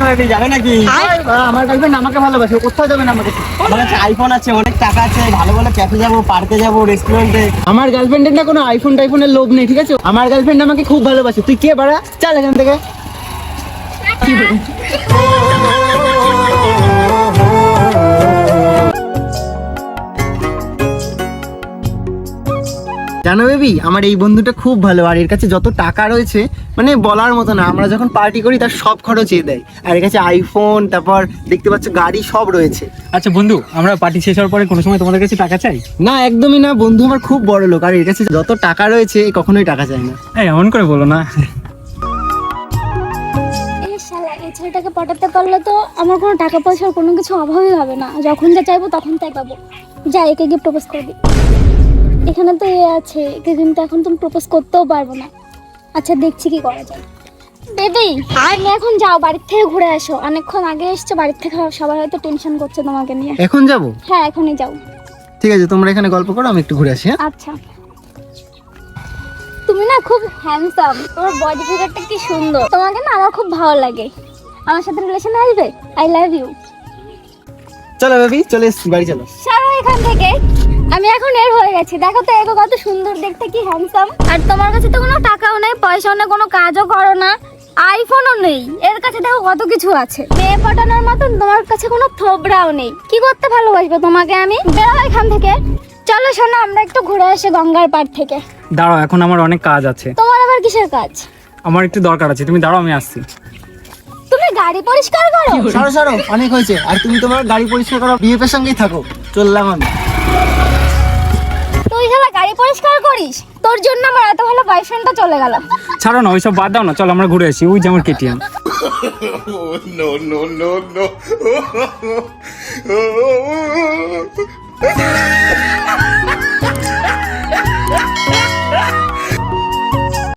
Baby যাবে নাকি? আমার গার্লফ্রেন্ড আমাকে ভালোবাসে, কোথাও যাবে না আমাকে। আমার কাছে আইফোন আছে, অনেক টাকা আছে, ভালো ভালো ক্যাফে যাবো, পার্কে যাবো, রেস্টুরেন্টে। আমার গার্লফ্রেন্ডের না কোনো আইফোন টাইফোনের লোভ নেই, ঠিক আছে? আমার গার্লফ্রেন্ড আমাকে খুব ভালোবাসে। তুই কে বাড়া, চল এখান থেকে। জানো বেবি, আমার এই বন্ধুটা খুব ভালো, আর এর কাছে যত টাকা রয়েছে মানে বলার মতো না। আমরা যখন পার্টি করি তার সব খরচ এ দেয়, আর এর কাছে আইফোন, তারপর দেখতে পাচ্ছ গাড়ি সব রয়েছে। আচ্ছা বন্ধু, আমরা পার্টি শেষ হওয়ার পরে কোনো সময় তোমাদের কাছে টাকা চাই? না, একদমই না, বন্ধু আমার খুব বড় লোক, আর এর কাছে যত টাকা রয়েছে কখনোই টাকা চায় না। এই এমন করে বলো না। এই শালা, এই ছেলেটাকে পটাতে পারলে তো আমার কোনো টাকা পয়সার কোনো কিছু অভাবই হবে না। যখন যা চাইবো তখন তাই পাবো। যা, একে গিয়ে প্রপোজ করবি। এখানে তো এ আছে, একে কিন্তু এখন তুমি প্রপোজ করতেও পারবো না। আচ্ছা, দেখছি কি করা যায়। বেবি, তুমি এখন যাও, বাড়ির থেকে ঘুরে আসো। অনেকক্ষণ আগে এসছো, বাড়ির থেকে সবাই হয়তো টেনশন করছে তোমাকে নিয়ে। এখন যাব? হ্যাঁ, এখনই যাও। ঠিক আছে, তোমরা এখানে গল্প করো, আমি একটু ঘুরে আসি। হ্যাঁ, আচ্ছা। তুমি না খুব হ্যান্ডসাম, তোমার বডি ফিগারটা কি সুন্দর। তোমাকে না আমার খুব ভালো লাগে। আমার সাথে রিলেশনে আসবে? I love you. চলো বেবি, চলে এসছি, বাড়ি চলো। সরো এখান থেকে। আমি এখন এর হয়ে গেছি। দেখো তো এগো কত সুন্দর দেখতে, কি হ্যান্ডসাম। আর তোমার কাছে তো কোনো টাকাও নেই, পয়সাও নেই, কোনো কাজও করো না, আইফোনও নেই। এর কাছে দেখো কত কিছু আছে। মেয়ে পটানোর মতন তোমার কাছে কোনো থোবরাও নেই। কি করতে ভালোবাসবো তোমাকে আমি? বেরো এখান থেকে। চলো শোনো, আমরা একটু ঘুরে আসি গঙ্গার পাড় থেকে। দাঁড়াও, এখন আমার অনেক কাজ আছে। তোমার আবার কিসের কাজ? আমার একটু দরকার আছে, তুমি দাঁড়াও, আমি আসছি। তুমি গাড়ি পরিষ্কার করো? সরো সরো, অনেক হয়েছে। আর তুমি তোমার গাড়ি পরিষ্কার করো, বিএফের সঙ্গেই থাকো। চললাম আমি। তুই শালা গাড়ি পরিষ্কার করিস? তোর জন্য আমার এত ভালো বয়ফ্রেন্ডটা চলে গেল। ছাড়ো না, ওইসব বাদ দাও না, চলো আমরা ঘুরে আসি। ওই যে আমার KTM. no, no, no, no.